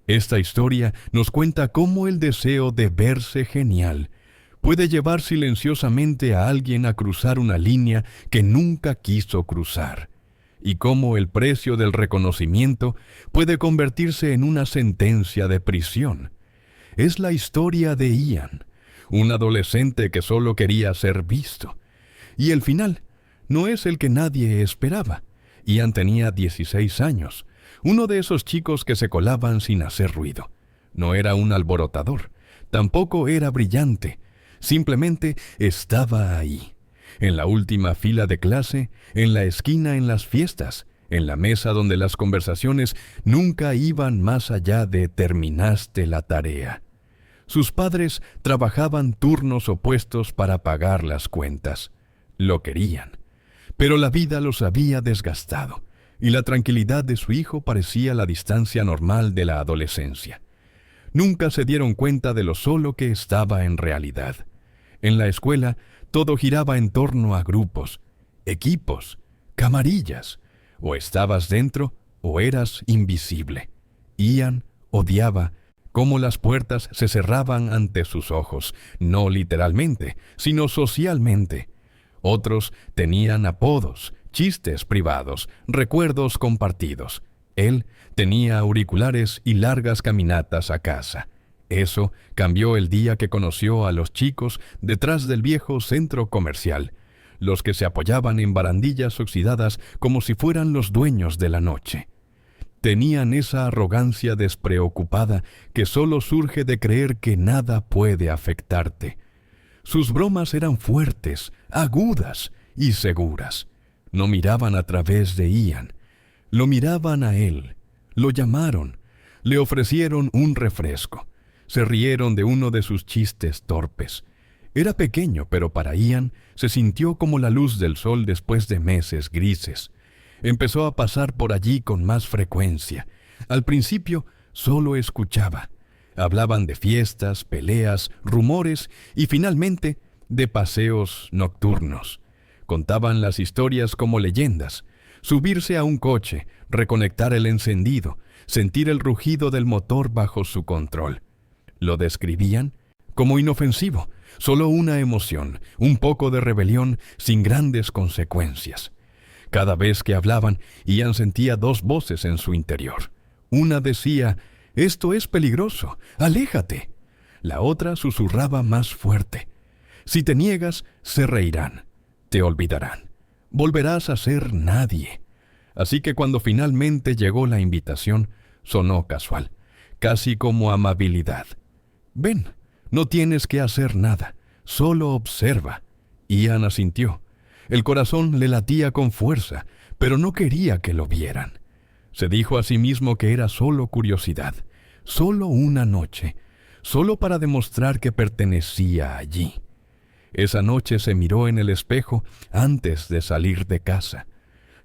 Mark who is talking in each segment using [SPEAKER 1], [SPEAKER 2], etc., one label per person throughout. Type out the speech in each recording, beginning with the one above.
[SPEAKER 1] Esta historia nos cuenta cómo el deseo de verse genial puede llevar silenciosamente a alguien a cruzar una línea que nunca quiso cruzar, y cómo el precio del reconocimiento puede convertirse en una sentencia de prisión. Es la historia de Ian, un adolescente que solo quería ser visto. Y el final no es el que nadie esperaba. Ian tenía 16 años, uno de esos chicos que se colaban sin hacer ruido. No era un alborotador, tampoco era brillante, simplemente estaba ahí, en la última fila de clase, en la esquina en las fiestas, en la mesa donde las conversaciones nunca iban más allá de «terminaste la tarea». Sus padres trabajaban turnos opuestos para pagar las cuentas. Lo querían, pero la vida los había desgastado, y la tranquilidad de su hijo parecía la distancia normal de la adolescencia. Nunca se dieron cuenta de lo solo que estaba en realidad. En la escuela, todo giraba en torno a grupos, equipos, camarillas. O estabas dentro o eras invisible. Ian odiaba cómo las puertas se cerraban ante sus ojos, no literalmente, sino socialmente. Otros tenían apodos, chistes privados, recuerdos compartidos. Él tenía auriculares y largas caminatas a casa. Eso cambió el día que conoció a los chicos detrás del viejo centro comercial, los que se apoyaban en barandillas oxidadas como si fueran los dueños de la noche. Tenían esa arrogancia despreocupada que solo surge de creer que nada puede afectarte. Sus bromas eran fuertes, agudas y seguras. No miraban a través de Ian, lo miraban a él, lo llamaron, le ofrecieron un refresco, se rieron de uno de sus chistes torpes. Era pequeño, pero para Ian se sintió como la luz del sol después de meses grises. Empezó a pasar por allí con más frecuencia. Al principio solo escuchaba. Hablaban de fiestas, peleas, rumores y finalmente de paseos nocturnos. Contaban las historias como leyendas. Subirse a un coche, reconectar el encendido, sentir el rugido del motor bajo su control. Lo describían como inofensivo, solo una emoción, un poco de rebelión sin grandes consecuencias. Cada vez que hablaban, Ian sentía dos voces en su interior. Una decía, «Esto es peligroso, aléjate». La otra susurraba más fuerte, «Si te niegas, se reirán, te olvidarán, volverás a ser nadie». Así que cuando finalmente llegó la invitación, sonó casual, casi como amabilidad. «Ven, no tienes que hacer nada, solo observa». Ian asintió. El corazón le latía con fuerza, pero no quería que lo vieran. Se dijo a sí mismo que era solo curiosidad, solo una noche, solo para demostrar que pertenecía allí. Esa noche se miró en el espejo antes de salir de casa.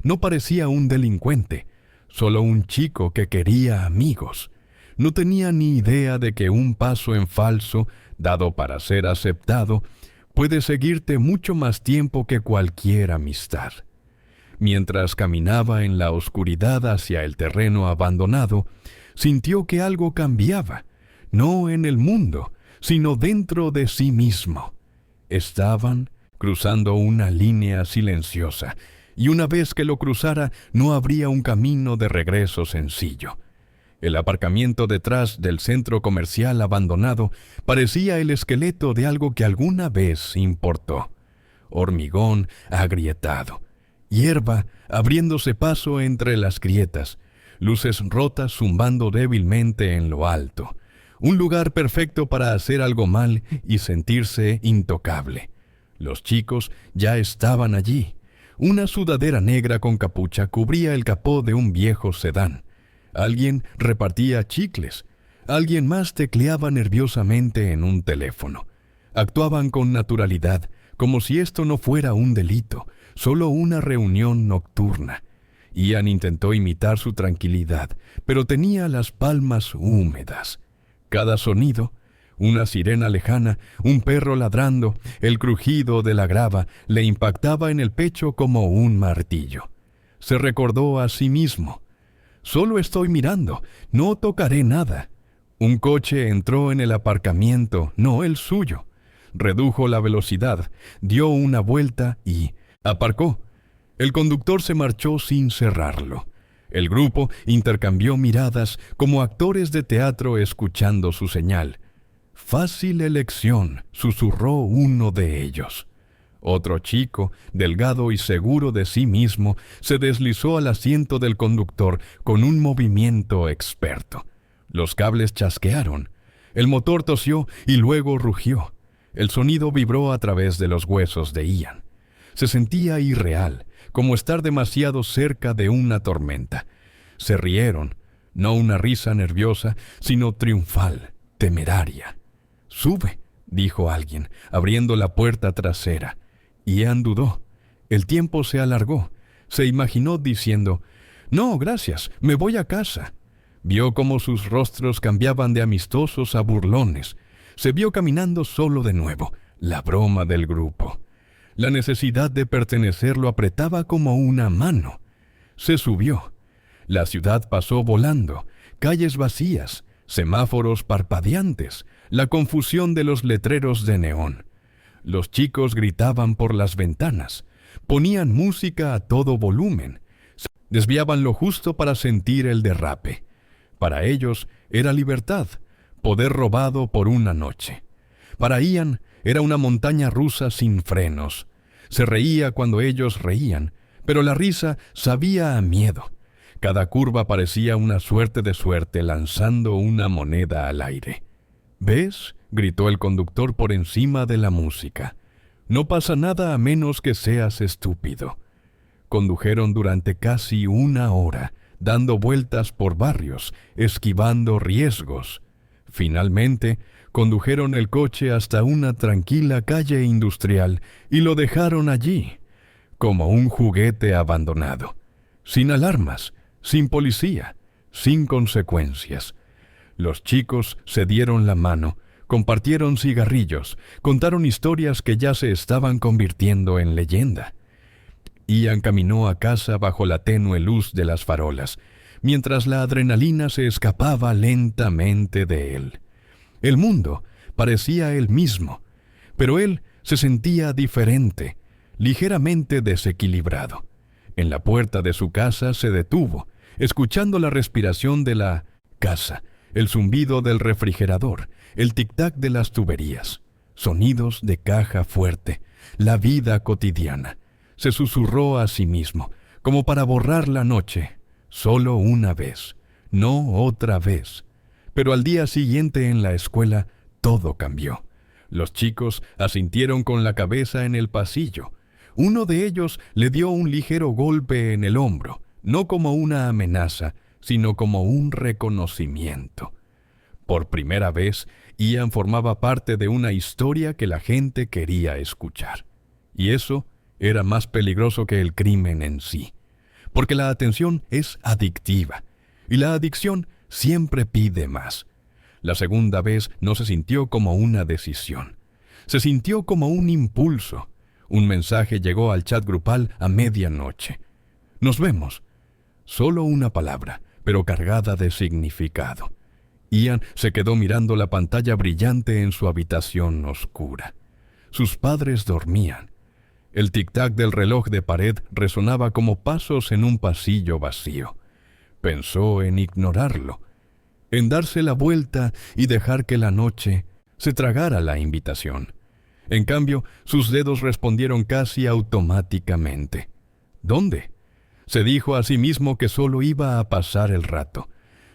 [SPEAKER 1] No parecía un delincuente, solo un chico que quería amigos. No tenía ni idea de que un paso en falso, dado para ser aceptado, puede seguirte mucho más tiempo que cualquier amistad. Mientras caminaba en la oscuridad hacia el terreno abandonado, sintió que algo cambiaba, no en el mundo, sino dentro de sí mismo. Estaban cruzando una línea silenciosa, y una vez que lo cruzara no habría un camino de regreso sencillo. El aparcamiento detrás del centro comercial abandonado parecía el esqueleto de algo que alguna vez importó. Hormigón agrietado, hierba abriéndose paso entre las grietas, luces rotas zumbando débilmente en lo alto. Un lugar perfecto para hacer algo mal y sentirse intocable. Los chicos ya estaban allí. Una sudadera negra con capucha cubría el capó de un viejo sedán. Alguien repartía chicles. Alguien más tecleaba nerviosamente en un teléfono. Actuaban con naturalidad, como si esto no fuera un delito, solo una reunión nocturna. Ian intentó imitar su tranquilidad, pero tenía las palmas húmedas. Cada sonido, una sirena lejana, un perro ladrando, el crujido de la grava, le impactaba en el pecho como un martillo. Se recordó a sí mismo. Solo estoy mirando, no tocaré nada. Un coche entró en el aparcamiento, no el suyo. Redujo la velocidad, dio una vuelta y aparcó. El conductor se marchó sin cerrarlo. El grupo intercambió miradas como actores de teatro escuchando su señal. «Fácil elección», susurró uno de ellos. Otro chico, delgado y seguro de sí mismo, se deslizó al asiento del conductor con un movimiento experto. Los cables chasquearon. El motor tosió y luego rugió. El sonido vibró a través de los huesos de Ian. Se sentía irreal, como estar demasiado cerca de una tormenta. Se rieron, no una risa nerviosa, sino triunfal, temeraria. «Sube», dijo alguien, abriendo la puerta trasera. Ian dudó. El tiempo se alargó. Se imaginó diciendo, «No, gracias, me voy a casa». Vio cómo sus rostros cambiaban de amistosos a burlones. Se vio caminando solo de nuevo, la broma del grupo. La necesidad de pertenecer lo apretaba como una mano. Se subió. La ciudad pasó volando, calles vacías, semáforos parpadeantes, la confusión de los letreros de neón. Los chicos gritaban por las ventanas, ponían música a todo volumen, desviaban lo justo para sentir el derrape. Para ellos era libertad, poder robado por una noche. Para Ian era una montaña rusa sin frenos. Se reía cuando ellos reían, pero la risa sabía a miedo. Cada curva parecía una suerte de suerte lanzando una moneda al aire. «¿Ves?», gritó el conductor por encima de la música. «No pasa nada a menos que seas estúpido». Condujeron durante casi una hora, dando vueltas por barrios, esquivando riesgos. Finalmente, condujeron el coche hasta una tranquila calle industrial y lo dejaron allí, como un juguete abandonado, sin alarmas, sin policía, sin consecuencias. Los chicos se dieron la mano, compartieron cigarrillos, contaron historias que ya se estaban convirtiendo en leyenda. Ian caminó a casa bajo la tenue luz de las farolas, mientras la adrenalina se escapaba lentamente de él. El mundo parecía el mismo, pero él se sentía diferente, ligeramente desequilibrado. En la puerta de su casa se detuvo, escuchando la respiración de la casa, el zumbido del refrigerador, el tic-tac de las tuberías, sonidos de caja fuerte, la vida cotidiana. Se susurró a sí mismo, como para borrar la noche, solo una vez, no otra vez. Pero al día siguiente en la escuela, todo cambió. Los chicos asintieron con la cabeza en el pasillo. Uno de ellos le dio un ligero golpe en el hombro, no como una amenaza, sino como un reconocimiento. Por primera vez, Ian formaba parte de una historia que la gente quería escuchar. Y eso era más peligroso que el crimen en sí, porque la atención es adictiva, y la adicción siempre pide más. La segunda vez no se sintió como una decisión, se sintió como un impulso. Un mensaje llegó al chat grupal a medianoche. «Nos vemos». Solo una palabra, pero cargada de significado. Ian se quedó mirando la pantalla brillante en su habitación oscura. Sus padres dormían. El tic-tac del reloj de pared resonaba como pasos en un pasillo vacío. Pensó en ignorarlo, en darse la vuelta y dejar que la noche se tragara la invitación. En cambio, sus dedos respondieron casi automáticamente. «¿Dónde?». Se dijo a sí mismo que solo iba a pasar el rato.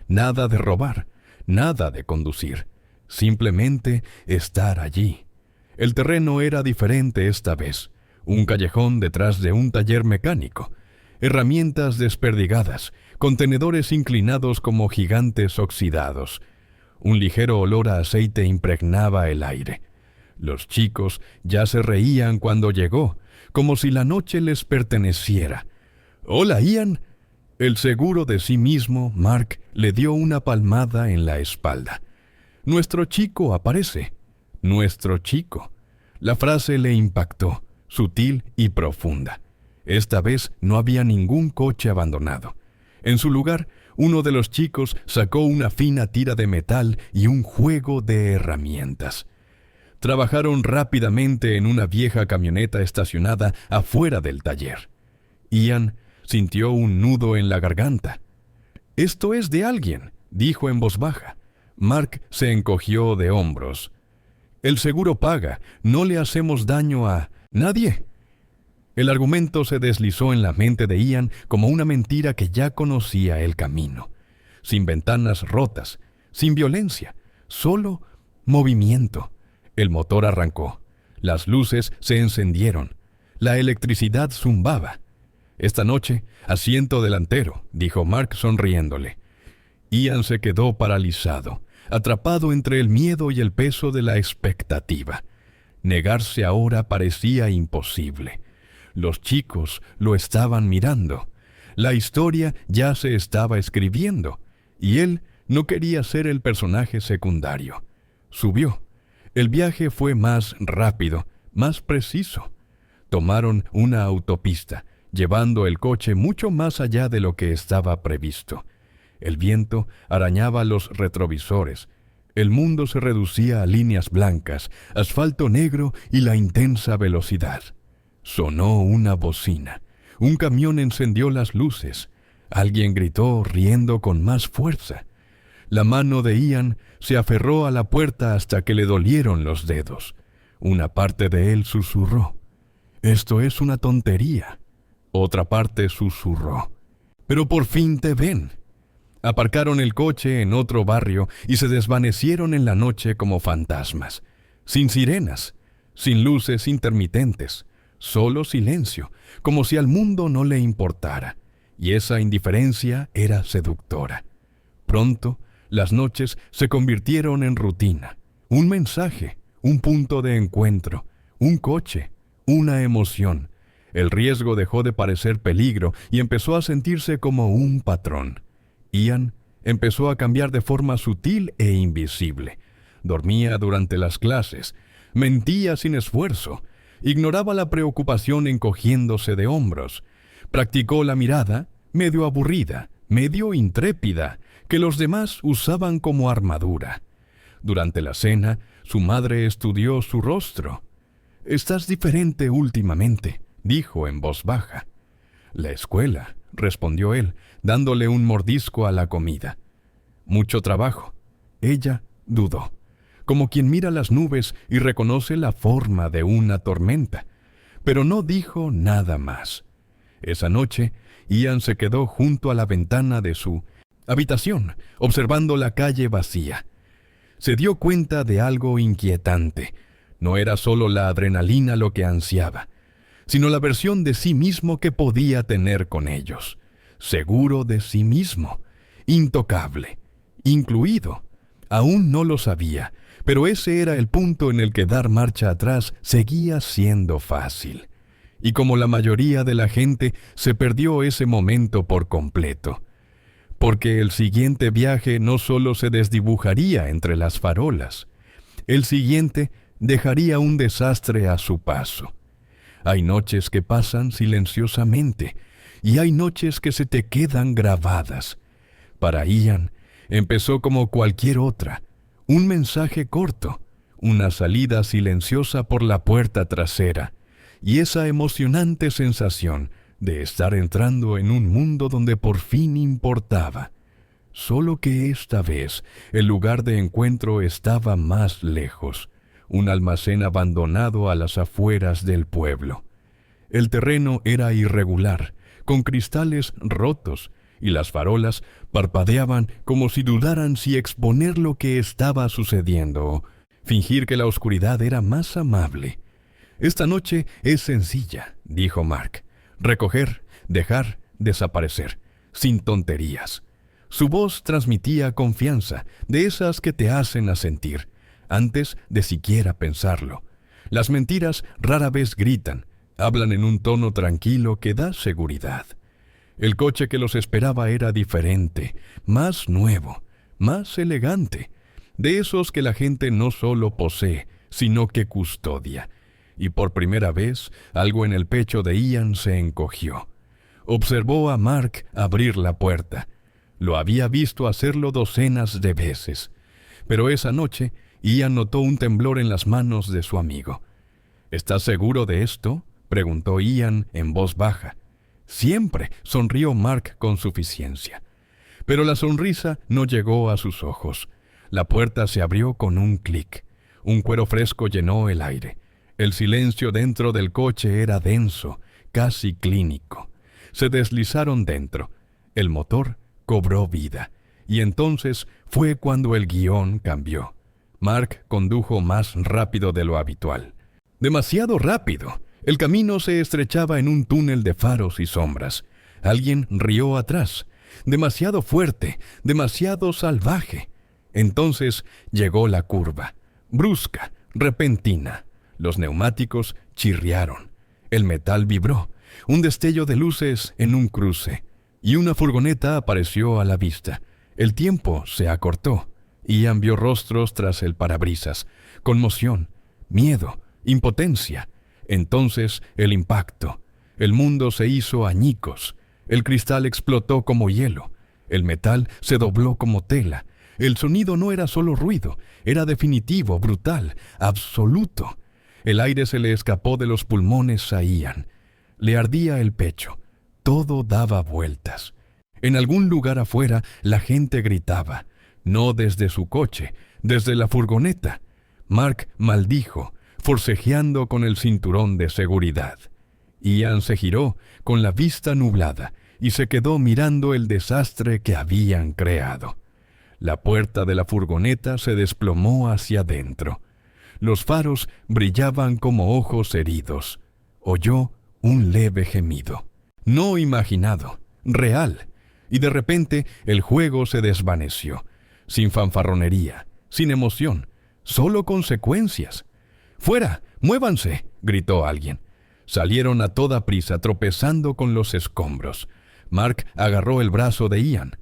[SPEAKER 1] Nada de robar, nada de conducir, simplemente estar allí. El terreno era diferente esta vez. Un callejón detrás de un taller mecánico, herramientas desperdigadas, contenedores inclinados como gigantes oxidados. Un ligero olor a aceite impregnaba el aire. Los chicos ya se reían cuando llegó, como si la noche les perteneciera. «Hola, Ian». El seguro de sí mismo, Mark, le dio una palmada en la espalda. «Nuestro chico aparece». «Nuestro chico». La frase le impactó, sutil y profunda. Esta vez no había ningún coche abandonado. En su lugar, Uno de los chicos sacó una fina tira de metal y un juego de herramientas. Trabajaron rápidamente en una vieja camioneta estacionada afuera del taller. Ian sintió un nudo en la garganta. «Esto es de alguien», dijo en voz baja. Mark se encogió de hombros. «El seguro paga. No le hacemos daño a nadie». El argumento se deslizó en la mente de Ian como una mentira que ya conocía el camino. Sin ventanas rotas, sin violencia, solo movimiento. El motor arrancó. Las luces se encendieron. La electricidad zumbaba. «Esta noche, asiento delantero», dijo Mark sonriéndole. Ian se quedó paralizado, atrapado entre el miedo y el peso de la expectativa. Negarse ahora parecía imposible. Los chicos lo estaban mirando. La historia ya se estaba escribiendo, y él no quería ser el personaje secundario. Subió. El viaje fue más rápido, más preciso. Tomaron una autopista, llevando el coche mucho más allá de lo que estaba previsto. El viento arañaba los retrovisores. El mundo se reducía a líneas blancas, asfalto negro y la intensa velocidad. Sonó una bocina. Un camión encendió las luces. Alguien gritó riendo con más fuerza. La mano de Ian se aferró a la puerta hasta que le dolieron los dedos. Una parte de él susurró: «Esto es una tontería». Otra parte susurró: «Pero por fin te ven». Aparcaron el coche en otro barrio y se desvanecieron en la noche como fantasmas. Sin sirenas, sin luces intermitentes, solo silencio, como si al mundo no le importara. Y esa indiferencia era seductora. Pronto, las noches se convirtieron en rutina. Un mensaje, un punto de encuentro, un coche, una emoción. El riesgo dejó de parecer peligro y empezó a sentirse como un patrón. Ian empezó a cambiar de forma sutil e invisible. Dormía durante las clases, mentía sin esfuerzo, ignoraba la preocupación encogiéndose de hombros. Practicó la mirada, medio aburrida, medio intrépida, que los demás usaban como armadura. Durante la cena, su madre estudió su rostro. «Estás diferente últimamente», dijo en voz baja. «La escuela», respondió él, dándole un mordisco a la comida. «Mucho trabajo». Ella dudó, como quien mira las nubes y reconoce la forma de una tormenta, pero no dijo nada más. Esa noche, Ian se quedó junto a la ventana de su habitación, observando la calle vacía. Se dio cuenta de algo inquietante. No era solo la adrenalina lo que ansiaba, sino la versión de sí mismo que podía tener con ellos. Seguro de sí mismo, intocable, incluido. Aún no lo sabía, pero ese era el punto en el que dar marcha atrás seguía siendo fácil. Y como la mayoría de la gente, se perdió ese momento por completo. Porque el siguiente viaje no solo se desdibujaría entre las farolas, el siguiente dejaría un desastre a su paso. Hay noches que pasan silenciosamente, y hay noches que se te quedan grabadas. Para Ian, empezó como cualquier otra, un mensaje corto, una salida silenciosa por la puerta trasera, y esa emocionante sensación de estar entrando en un mundo donde por fin importaba. Solo que esta vez el lugar de encuentro estaba más lejos, un almacén abandonado a las afueras del pueblo. El terreno era irregular, con cristales rotos, y las farolas parpadeaban como si dudaran si exponer lo que estaba sucediendo o fingir que la oscuridad era más amable. «Esta noche es sencilla», dijo Mark. «Recoger, dejar, desaparecer, sin tonterías». Su voz transmitía confianza, de esas que te hacen asentir, antes de siquiera pensarlo. Las mentiras rara vez gritan, hablan en un tono tranquilo que da seguridad. El coche que los esperaba era diferente, más nuevo, más elegante, de esos que la gente no solo posee, sino que custodia. Y por primera vez, algo en el pecho de Ian se encogió. Observó a Mark abrir la puerta. Lo había visto hacerlo docenas de veces. Pero esa noche, Ian notó un temblor en las manos de su amigo. ¿Estás seguro de esto?, preguntó Ian en voz baja. Siempre, sonrió Mark con suficiencia. Pero la sonrisa no llegó a sus ojos. La puerta se abrió con un clic. Un cuero fresco llenó el aire. El silencio dentro del coche era denso, casi clínico. Se deslizaron dentro. El motor cobró vida. Y entonces fue cuando el guión cambió. Mark condujo más rápido de lo habitual. Demasiado rápido. El camino se estrechaba en un túnel de faros y sombras. Alguien rió atrás. Demasiado fuerte, demasiado salvaje. Entonces llegó la curva. Brusca, repentina. Los neumáticos chirriaron. El metal vibró. Un destello de luces en un cruce. Y una furgoneta apareció a la vista. El tiempo se acortó. Ian vio rostros tras el parabrisas. Conmoción, miedo, impotencia. Entonces el impacto. El mundo se hizo añicos. El cristal explotó como hielo. El metal se dobló como tela. El sonido no era solo ruido, era definitivo, brutal, absoluto. El aire se le escapó de los pulmones a Ian. Le ardía el pecho. Todo daba vueltas. En algún lugar afuera la gente gritaba. No desde su coche, desde la furgoneta. Mark maldijo, forcejeando con el cinturón de seguridad. Ian se giró con la vista nublada y se quedó mirando el desastre que habían creado. La puerta de la furgoneta se desplomó hacia adentro. Los faros brillaban como ojos heridos. Oyó un leve gemido. No imaginado, real. Y de repente el juego se desvaneció. Sin fanfarronería, sin emoción, solo consecuencias. ¡Fuera! ¡Muévanse!, gritó alguien. Salieron a toda prisa, tropezando con los escombros. Mark agarró el brazo de Ian.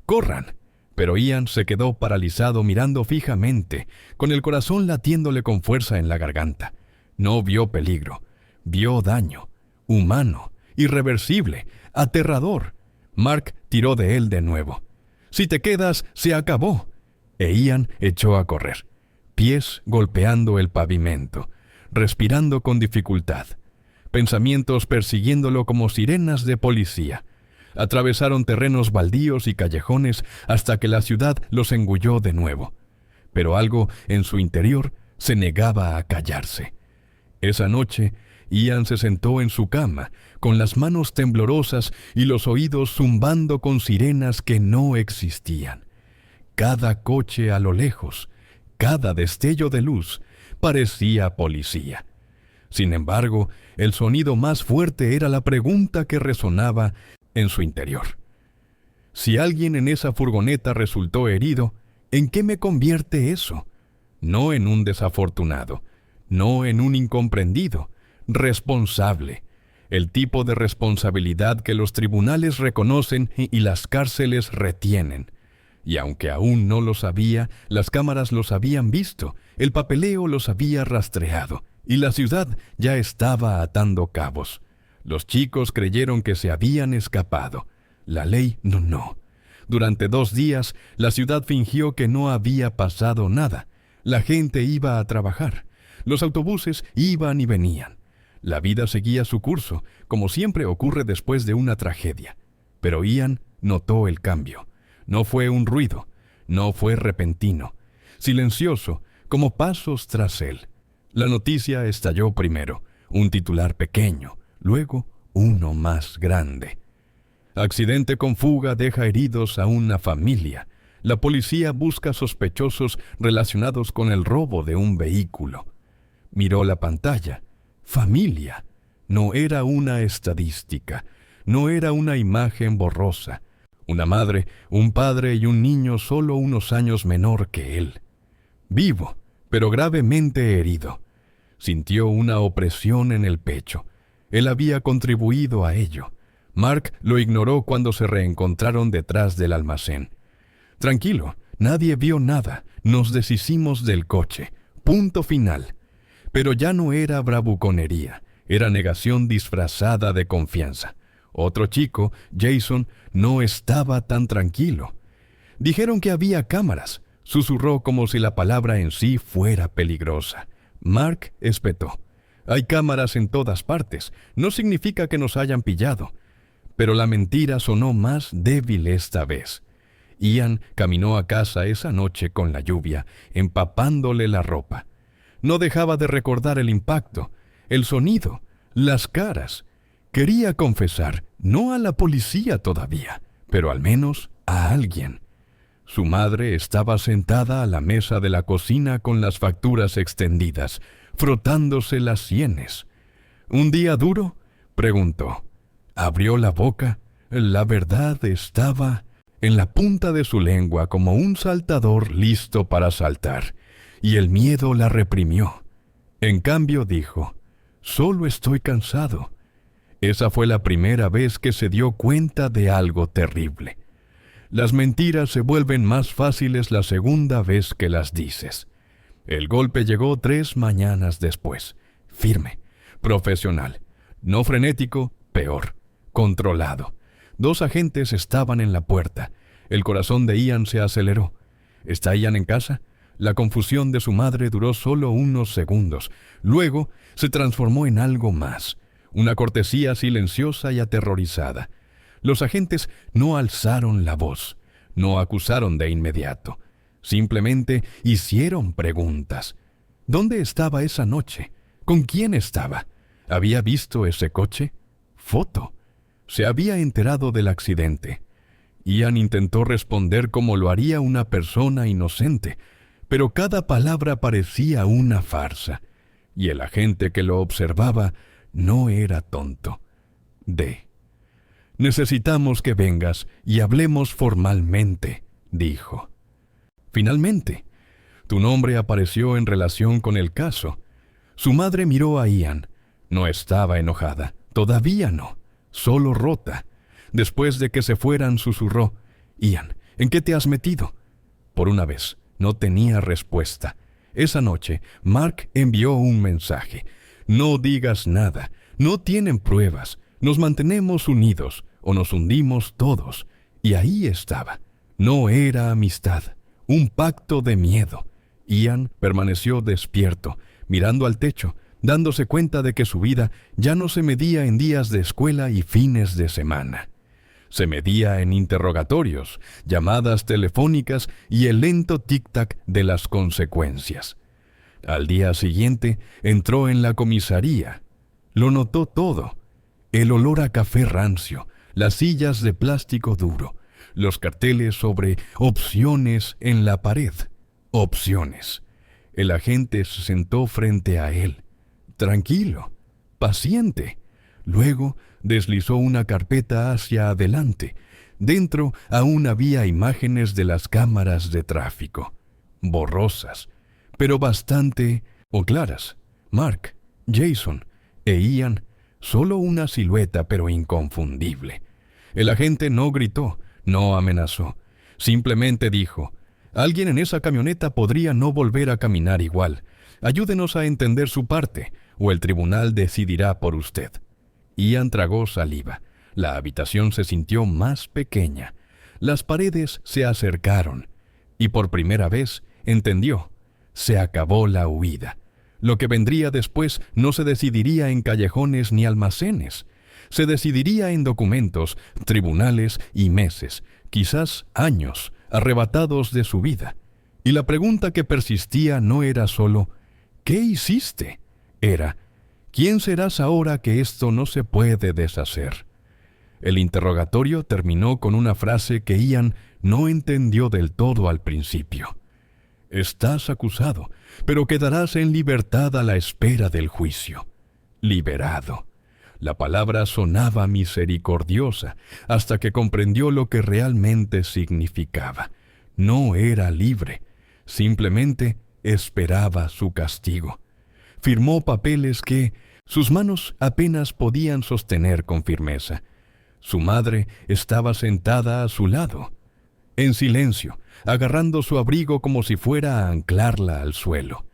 [SPEAKER 1] ¡Corran! Pero Ian se quedó paralizado mirando fijamente, con el corazón latiéndole con fuerza en la garganta. No vio peligro. Vio daño. Humano. Irreversible. Aterrador. Mark tiró de él de nuevo. «Si te quedas, se acabó». E Ian echó a correr. Pies golpeando el pavimento. Respirando con dificultad. Pensamientos persiguiéndolo como sirenas de policía. Atravesaron terrenos baldíos y callejones hasta que la ciudad los engulló de nuevo. Pero algo en su interior se negaba a callarse. Esa noche, Ian se sentó en su cama, con las manos temblorosas y los oídos zumbando con sirenas que no existían. Cada coche a lo lejos, cada destello de luz, parecía policía. Sin embargo, el sonido más fuerte era la pregunta que resonaba en su interior. Si alguien en esa furgoneta resultó herido, ¿en qué me convierte eso? No en un desafortunado, no en un incomprendido, responsable. El tipo de responsabilidad que los tribunales reconocen y las cárceles retienen. Y aunque aún no lo sabía, las cámaras los habían visto, el papeleo los había rastreado, y la ciudad ya estaba atando cabos. Los chicos creyeron que se habían escapado. La ley no. Durante 2 días, la ciudad fingió que no había pasado nada. La gente iba a trabajar. Los autobuses iban y venían. La vida seguía su curso, como siempre ocurre después de una tragedia. Pero Ian notó el cambio. No fue un ruido, no fue repentino. Silencioso, como pasos tras él. La noticia estalló primero, un titular pequeño, luego uno más grande. Accidente con fuga deja heridos a una familia. La policía busca sospechosos relacionados con el robo de un vehículo. Miró la pantalla. Familia. No era una estadística. No era una imagen borrosa. Una madre, un padre y un niño solo unos años menor que él. Vivo, pero gravemente herido. Sintió una opresión en el pecho. Él había contribuido a ello. Mark lo ignoró cuando se reencontraron detrás del almacén. Tranquilo, nadie vio nada. Nos deshicimos del coche. Punto final. Pero ya no era bravuconería. Era negación disfrazada de confianza. Otro chico, Jason, no estaba tan tranquilo. Dijeron que había cámaras. Susurró como si la palabra en sí fuera peligrosa. Mark espetó. Hay cámaras en todas partes. No significa que nos hayan pillado. Pero la mentira sonó más débil esta vez. Ian caminó a casa esa noche con la lluvia, empapándole la ropa. No dejaba de recordar el impacto, el sonido, las caras. Quería confesar, no a la policía todavía, pero al menos a alguien. Su madre estaba sentada a la mesa de la cocina con las facturas extendidas, frotándose las sienes. ¿Un día duro?, preguntó. Abrió la boca. La verdad estaba en la punta de su lengua como un saltador listo para saltar, y el miedo la reprimió. En cambio dijo, «Solo estoy cansado». Esa fue la primera vez que se dio cuenta de algo terrible. Las mentiras se vuelven más fáciles la segunda vez que las dices. El golpe llegó 3 mañanas después, firme, profesional, no frenético, peor, controlado. 2 agentes estaban en la puerta. El corazón de Ian se aceleró. ¿Está Ian en casa? La confusión de su madre duró solo unos segundos. Luego se transformó en algo más, una cortesía silenciosa y aterrorizada. Los agentes no alzaron la voz, no acusaron de inmediato. Simplemente hicieron preguntas. ¿Dónde estaba esa noche? ¿Con quién estaba? ¿Había visto ese coche? Foto. Se había enterado del accidente. Ian intentó responder como lo haría una persona inocente, pero cada palabra parecía una farsa, y el agente que lo observaba no era tonto. Necesitamos que vengas y hablemos formalmente, dijo. Finalmente, tu nombre apareció en relación con el caso. Su madre miró a Ian. No estaba enojada, todavía no, solo rota. Después de que se fueran, susurró, «Ian, ¿en qué te has metido?» Por una vez, no tenía respuesta. Esa noche, Mark envió un mensaje. «No digas nada, no tienen pruebas, nos mantenemos unidos o nos hundimos todos». Y ahí estaba. No era amistad, un pacto de miedo. Ian permaneció despierto, mirando al techo, dándose cuenta de que su vida ya no se medía en días de escuela y fines de semana. Se medía en interrogatorios, llamadas telefónicas y el lento tic-tac de las consecuencias. Al día siguiente entró en la comisaría. Lo notó todo. El olor a café rancio, las sillas de plástico duro, los carteles sobre opciones en la pared. Opciones. El agente se sentó frente a él, tranquilo, paciente. Luego deslizó una carpeta hacia adelante. Dentro aún había imágenes de las cámaras de tráfico, borrosas, pero bastante claras. Mark, Jason e Ian, solo una silueta pero inconfundible. El agente no gritó, no amenazó. Simplemente dijo, «Alguien en esa camioneta podría no volver a caminar igual. Ayúdenos a entender su parte, o el tribunal decidirá por usted». Ian tragó saliva. La habitación se sintió más pequeña. Las paredes se acercaron. Y por primera vez entendió. Se acabó la huida. Lo que vendría después no se decidiría en callejones ni almacenes. Se decidiría en documentos, tribunales y meses, quizás años, arrebatados de su vida. Y la pregunta que persistía no era solo «¿Qué hiciste?». Era «¿Quién serás ahora que esto no se puede deshacer?». El interrogatorio terminó con una frase que Ian no entendió del todo al principio. «Estás acusado, pero quedarás en libertad a la espera del juicio». Liberado. La palabra sonaba misericordiosa hasta que comprendió lo que realmente significaba. No era libre, simplemente esperaba su castigo. Firmó papeles que sus manos apenas podían sostener con firmeza. Su madre estaba sentada a su lado, en silencio, agarrando su abrigo como si fuera a anclarla al suelo.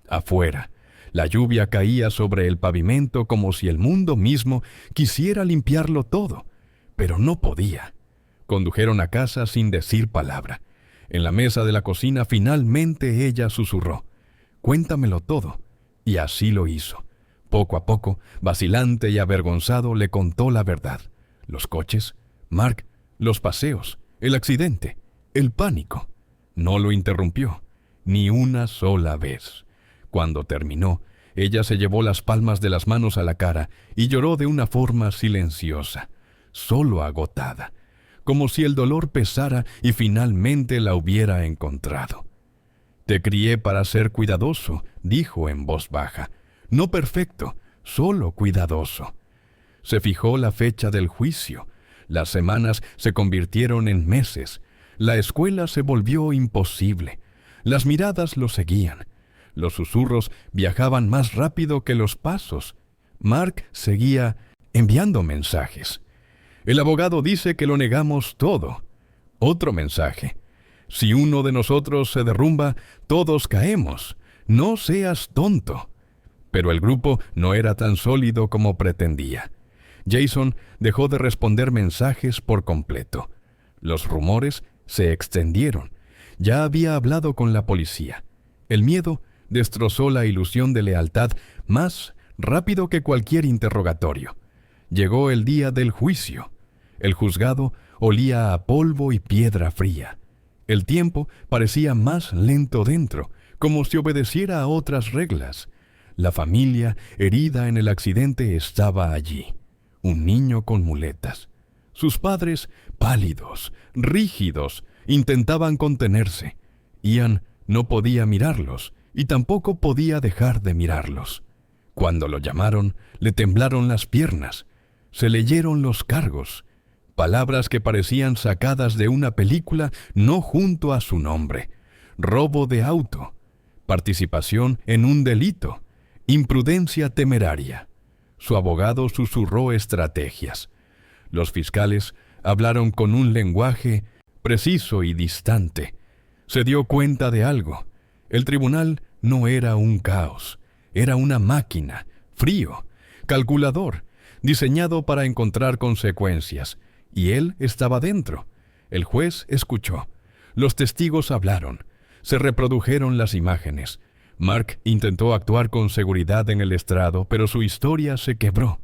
[SPEAKER 1] Afuera, La lluvia caía sobre el pavimento como si el mundo mismo quisiera limpiarlo todo, pero no podía. Condujeron a casa sin decir palabra. En la mesa de la cocina finalmente ella susurró: «Cuéntamelo todo». Y así lo hizo. Poco a poco, vacilante y avergonzado, le contó la verdad. Los coches, Mark, los paseos, el accidente, el pánico. No lo interrumpió, ni una sola vez. Cuando terminó, ella se llevó las palmas de las manos a la cara y lloró de una forma silenciosa, solo agotada, como si el dolor pesara y finalmente la hubiera encontrado. «Te crié para ser cuidadoso», dijo en voz baja. «No perfecto, solo cuidadoso». Se fijó la fecha del juicio. Las semanas se convirtieron en meses. La escuela se volvió imposible. Las miradas lo seguían. Los susurros viajaban más rápido que los pasos. Mark seguía enviando mensajes. «El abogado dice que lo negamos todo». Otro mensaje: «Si uno de nosotros se derrumba, todos caemos. No seas tonto». Pero el grupo no era tan sólido como pretendía. Jason dejó de responder mensajes por completo. Los rumores se extendieron. Ya había hablado con la policía. El miedo destrozó la ilusión de lealtad más rápido que cualquier interrogatorio. Llegó el día del juicio. El juzgado olía a polvo y piedra fría. El tiempo parecía más lento dentro, como si obedeciera a otras reglas. La familia, herida en el accidente, estaba allí. Un niño con muletas. Sus padres, pálidos, rígidos, intentaban contenerse. Ian no podía mirarlos y tampoco podía dejar de mirarlos. Cuando lo llamaron, le temblaron las piernas. Se leyeron los cargos. Palabras que parecían sacadas de una película, no junto a su nombre. Robo de auto, participación en un delito, imprudencia temeraria. Su abogado susurró estrategias. Los fiscales hablaron con un lenguaje preciso y distante. Se dio cuenta de algo. El tribunal no era un caos, era una máquina, frío, calculador, diseñado para encontrar consecuencias. Y él estaba dentro. El juez escuchó. Los testigos hablaron. Se reprodujeron las imágenes. Mark intentó actuar con seguridad en el estrado, pero su historia se quebró.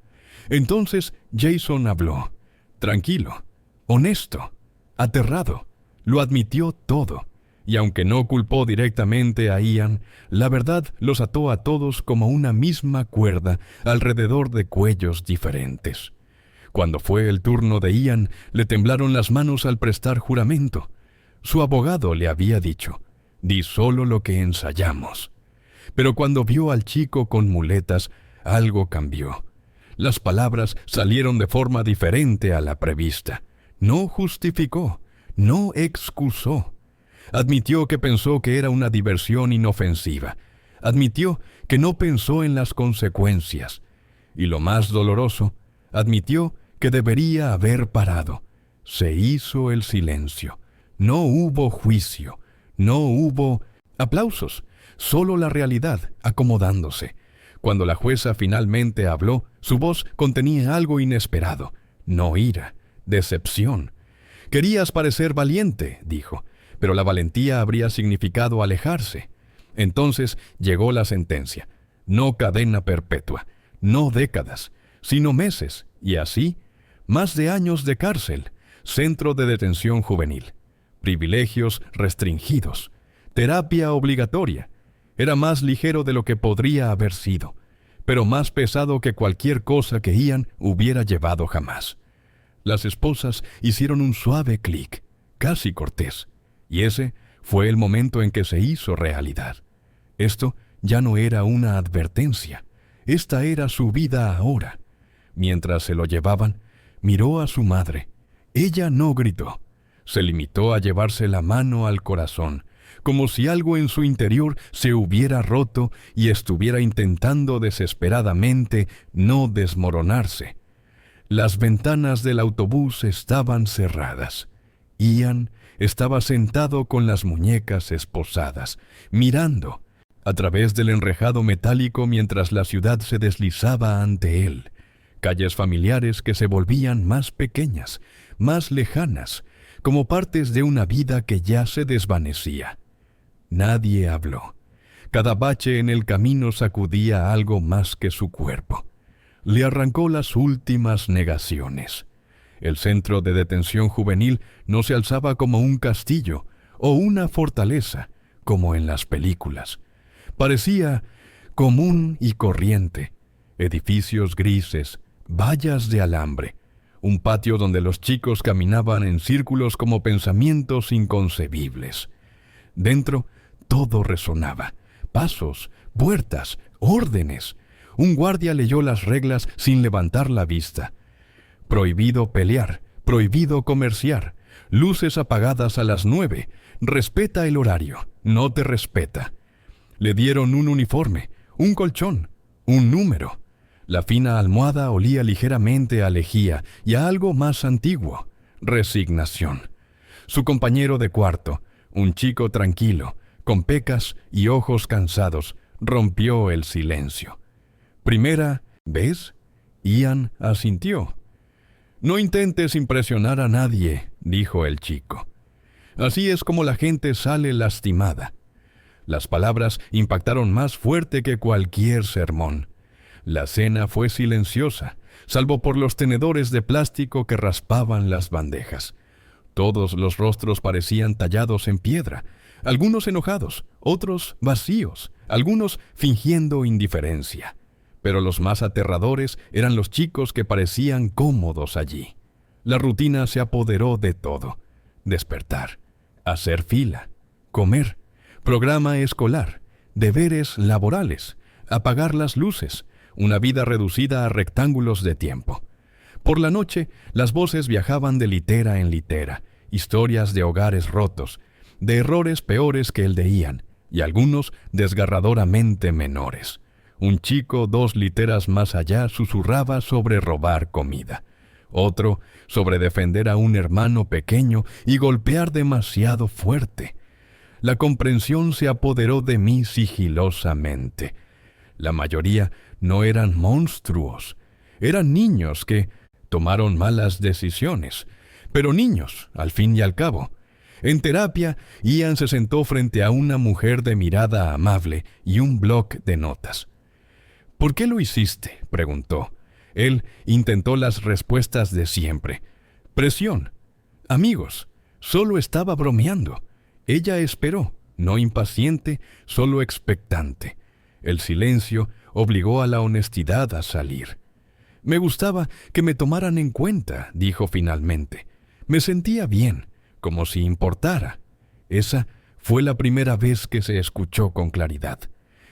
[SPEAKER 1] Entonces Jason habló. Tranquilo, honesto, aterrado. Lo admitió todo. Y aunque no culpó directamente a Ian, la verdad los ató a todos como una misma cuerda alrededor de cuellos diferentes. Cuando fue el turno de Ian, le temblaron las manos al prestar juramento. Su abogado le había dicho: «Di solo lo que ensayamos». Pero cuando vio al chico con muletas, algo cambió. Las palabras salieron de forma diferente a la prevista. No justificó, no excusó. Admitió que pensó que era una diversión inofensiva. Admitió que no pensó en las consecuencias. Y lo más doloroso, admitió que debería haber parado. Se hizo el silencio. No hubo juicio. No hubo aplausos. Solo la realidad acomodándose. Cuando la jueza finalmente habló, su voz contenía algo inesperado. No ira, decepción. «Querías parecer valiente», dijo, «pero la valentía habría significado alejarse». Entonces llegó la sentencia. No cadena perpetua, no décadas, sino meses, y así, más de años de cárcel, centro de detención juvenil, privilegios restringidos, terapia obligatoria. Era más ligero de lo que podría haber sido, pero más pesado que cualquier cosa que Ian hubiera llevado jamás. Las esposas hicieron un suave clic, casi cortés, y ese fue el momento en que se hizo realidad. Esto ya no era una advertencia, esta era su vida ahora. Mientras se lo llevaban, miró a su madre. Ella no gritó. Se limitó a llevarse la mano al corazón, como si algo en su interior se hubiera roto y estuviera intentando desesperadamente no desmoronarse. Las ventanas del autobús estaban cerradas. Ian estaba sentado con las muñecas esposadas, mirando. a través del enrejado metálico mientras la ciudad se deslizaba ante él. Calles familiares que se volvían más pequeñas, más lejanas, como partes de una vida que ya se desvanecía. Nadie habló. Cada bache en el camino sacudía algo más que su cuerpo. Le arrancó las últimas negaciones. El centro de detención juvenil no se alzaba como un castillo o una fortaleza, como en las películas. Parecía común y corriente. Edificios grises, vallas de alambre, un patio donde los chicos caminaban en círculos como pensamientos inconcebibles. Dentro, todo resonaba. Pasos, puertas, órdenes. Un guardia leyó las reglas sin levantar la vista. Prohibido pelear, prohibido comerciar, luces apagadas a las 9, respeta el horario, no te respeta. Le dieron un uniforme, un colchón, un número. La fina almohada olía ligeramente a lejía y a algo más antiguo, resignación. Su compañero de cuarto, un chico tranquilo, con pecas y ojos cansados, rompió el silencio. Primera, ¿ves? Ian asintió. No intentes impresionar a nadie, dijo el chico. Así es como la gente sale lastimada. Las palabras impactaron más fuerte que cualquier sermón. La cena fue silenciosa, salvo por los tenedores de plástico que raspaban las bandejas. Todos los rostros parecían tallados en piedra, algunos enojados, otros vacíos, algunos fingiendo indiferencia. Pero los más aterradores eran los chicos que parecían cómodos allí. La rutina se apoderó de todo. Despertar, hacer fila, comer, programa escolar, deberes laborales, apagar las luces, una vida reducida a rectángulos de tiempo. Por la noche, las voces viajaban de litera en litera, historias de hogares rotos, de errores peores que el de Ian, y algunos desgarradoramente menores. Un chico 2 literas más allá susurraba sobre robar comida. Otro sobre defender a un hermano pequeño y golpear demasiado fuerte. La comprensión se apoderó de mí sigilosamente. La mayoría no eran monstruos, eran niños que tomaron malas decisiones, pero niños, al fin y al cabo. En terapia, Ian se sentó frente a una mujer de mirada amable y un bloc de notas. ¿Por qué lo hiciste?, preguntó. Él intentó las respuestas de siempre. Presión. Amigos. Solo estaba bromeando. Ella esperó, no impaciente, solo expectante. El silencio obligó a la honestidad a salir. Me gustaba que me tomaran en cuenta, dijo finalmente. Me sentía bien, como si importara. Esa fue la primera vez que se escuchó con claridad.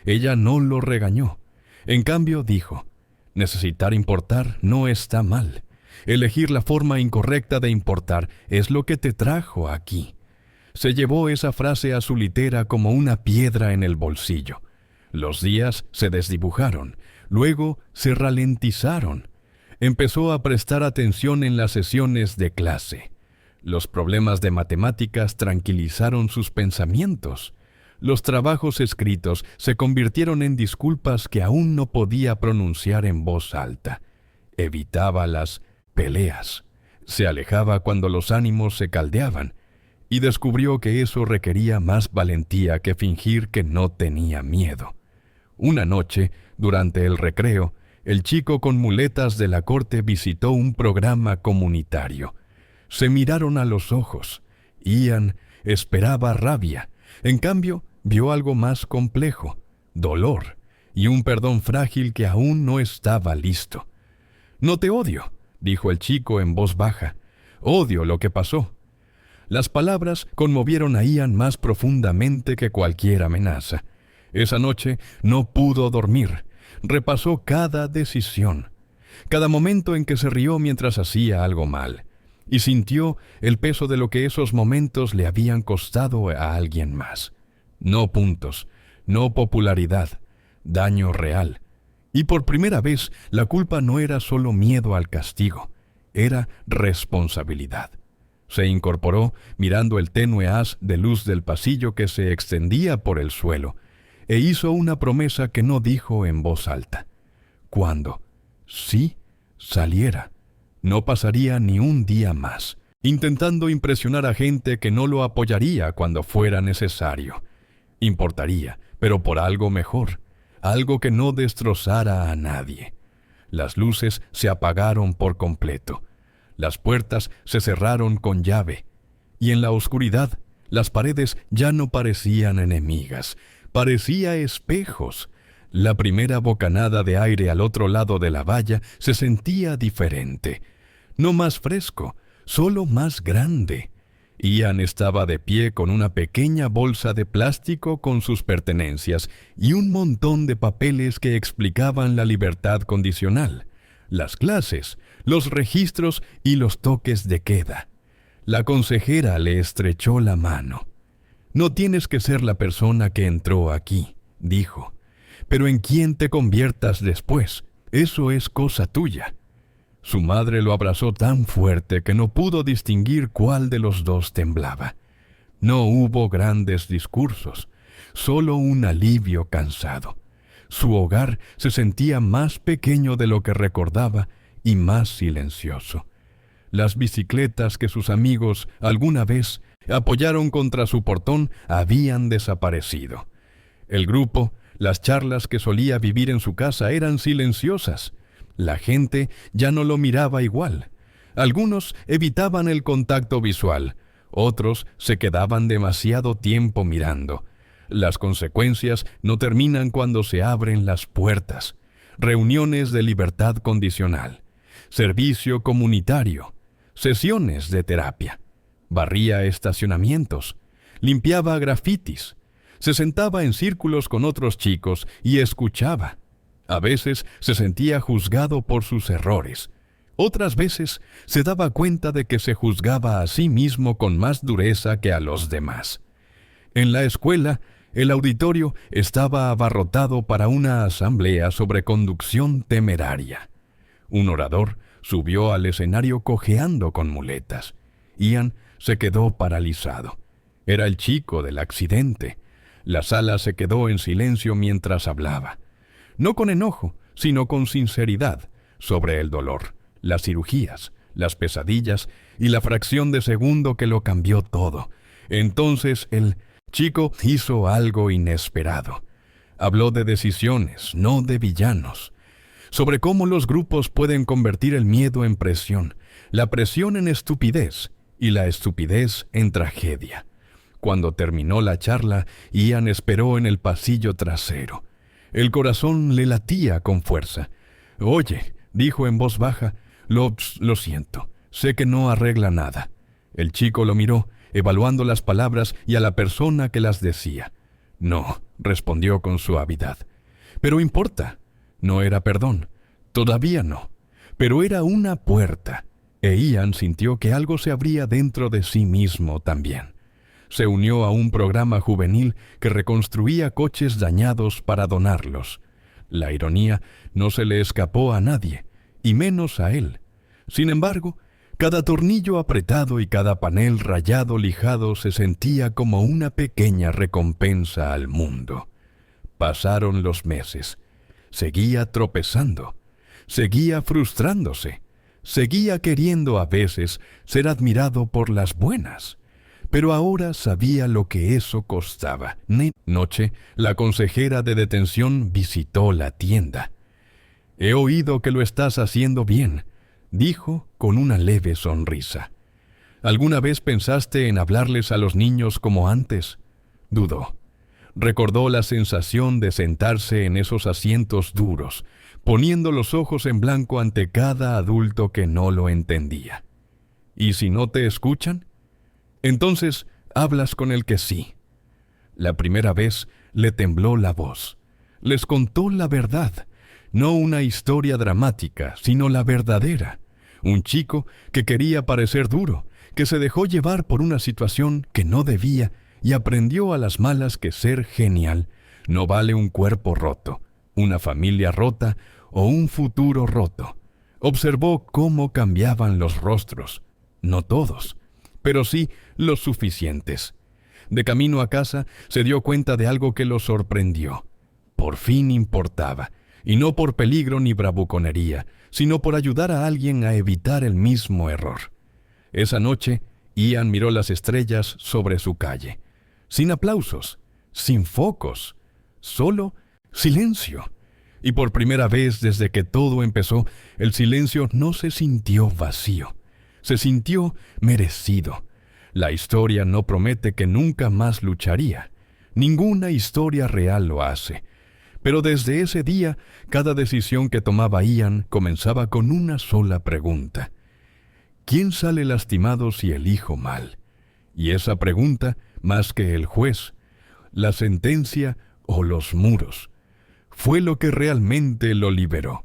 [SPEAKER 1] Ella no lo regañó. En cambio, dijo, necesitar importar no está mal. Elegir la forma incorrecta de importar es lo que te trajo aquí. Se llevó esa frase a su litera como una piedra en el bolsillo. Los días se desdibujaron, luego se ralentizaron. Empezó a prestar atención en las sesiones de clase. Los problemas de matemáticas tranquilizaron sus pensamientos. Los trabajos escritos se convirtieron en disculpas que aún no podía pronunciar en voz alta. Evitaba las peleas. Se alejaba cuando los ánimos se caldeaban, y descubrió que eso requería más valentía que fingir que no tenía miedo. Una noche, durante el recreo, el chico con muletas de la corte visitó un programa comunitario. Se miraron a los ojos. Ian esperaba rabia. En cambio, vio algo más complejo, dolor, y un perdón frágil que aún no estaba listo. «No te odio», dijo el chico en voz baja. «Odio lo que pasó». Las palabras conmovieron a Ian más profundamente que cualquier amenaza. Esa noche no pudo dormir. Repasó cada decisión, cada momento en que se rió mientras hacía algo mal, y sintió el peso de lo que esos momentos le habían costado a alguien más. No puntos, no popularidad, daño real. Y por primera vez, la culpa no era solo miedo al castigo, era responsabilidad. Se incorporó mirando el tenue haz de luz del pasillo que se extendía por el suelo. e hizo una promesa que no dijo en voz alta. Cuando, sí, saliera, no pasaría ni un día más, intentando impresionar a gente que no lo apoyaría cuando fuera necesario. Importaría, pero por algo mejor, algo que no destrozara a nadie. Las luces se apagaron por completo. Las puertas se cerraron con llave. Y en la oscuridad, las paredes ya no parecían enemigas, parecía espejos. La primera bocanada de aire al otro lado de la valla se sentía diferente. No más fresco, solo más grande. Ian estaba de pie con una pequeña bolsa de plástico con sus pertenencias y un montón de papeles que explicaban la libertad condicional, las clases, los registros y los toques de queda. La consejera le estrechó la mano. «No tienes que ser la persona que entró aquí», dijo, «pero en quién te conviertas después, eso es cosa tuya». Su madre lo abrazó tan fuerte que no pudo distinguir cuál de los dos temblaba. No hubo grandes discursos, solo un alivio cansado. Su hogar se sentía más pequeño de lo que recordaba y más silencioso. Las bicicletas que sus amigos alguna vez apoyaron contra su portón habían desaparecido. El grupo, las charlas que solía vivir en su casa eran silenciosas. La gente ya no lo miraba igual. Algunos evitaban el contacto visual, otros se quedaban demasiado tiempo mirando. Las consecuencias no terminan cuando se abren las puertas. Reuniones de libertad condicional, servicio comunitario, sesiones de terapia. Barría estacionamientos, limpiaba grafitis, se sentaba en círculos con otros chicos y escuchaba. A veces se sentía juzgado por sus errores. Otras veces se daba cuenta de que se juzgaba a sí mismo con más dureza que a los demás. En la escuela, el auditorio estaba abarrotado para una asamblea sobre conducción temeraria. Un orador subió al escenario cojeando con muletas. Ian se quedó paralizado. Era el chico del accidente. La sala se quedó en silencio mientras hablaba. No con enojo, sino con sinceridad, sobre el dolor, las cirugías, las pesadillas y la fracción de segundo que lo cambió todo. Entonces el chico hizo algo inesperado. Habló de decisiones, no de villanos. Sobre cómo los grupos pueden convertir el miedo en presión, la presión en estupidez y la estupidez en tragedia. Cuando terminó la charla, Ian esperó en el pasillo trasero. El corazón le latía con fuerza. «Oye», dijo en voz baja, lo siento, sé que no arregla nada». El chico lo miró, evaluando las palabras y a la persona que las decía. «No», respondió con suavidad. «Pero importa». No era perdón, todavía no, pero era una puerta, e Ian sintió que algo se abría dentro de sí mismo también. Se unió a un programa juvenil que reconstruía coches dañados para donarlos. La ironía no se le escapó a nadie, y menos a él. Sin embargo, cada tornillo apretado y cada panel rayado lijado se sentía como una pequeña recompensa al mundo. Pasaron los meses. Seguía tropezando. Seguía frustrándose. Seguía queriendo a veces ser admirado por las buenas. Pero ahora sabía lo que eso costaba. Noche, la consejera de detención visitó la tienda. «He oído que lo estás haciendo bien», dijo con una leve sonrisa. «¿Alguna vez pensaste en hablarles a los niños como antes?» Dudó. Recordó la sensación de sentarse en esos asientos duros, poniendo los ojos en blanco ante cada adulto que no lo entendía. ¿Y si no te escuchan? Entonces hablas con el que sí. La primera vez le tembló la voz. Les contó la verdad, no una historia dramática, sino la verdadera. Un chico que quería parecer duro, que se dejó llevar por una situación que no debía y aprendió a las malas que ser genial no vale un cuerpo roto, una familia rota o un futuro roto. Observó cómo cambiaban los rostros, no todos, pero sí los suficientes. De camino a casa, se dio cuenta de algo que lo sorprendió. Por fin importaba, y no por peligro ni bravuconería, sino por ayudar a alguien a evitar el mismo error. Esa noche, Ian miró las estrellas sobre su calle. Sin aplausos, sin focos, solo silencio. Y por primera vez desde que todo empezó, el silencio no se sintió vacío, se sintió merecido. La historia no promete que nunca más lucharía. Ninguna historia real lo hace. Pero desde ese día, cada decisión que tomaba Ian comenzaba con una sola pregunta. ¿Quién sale lastimado si elijo mal? Y esa pregunta, más que el juez, la sentencia o los muros, fue lo que realmente lo liberó.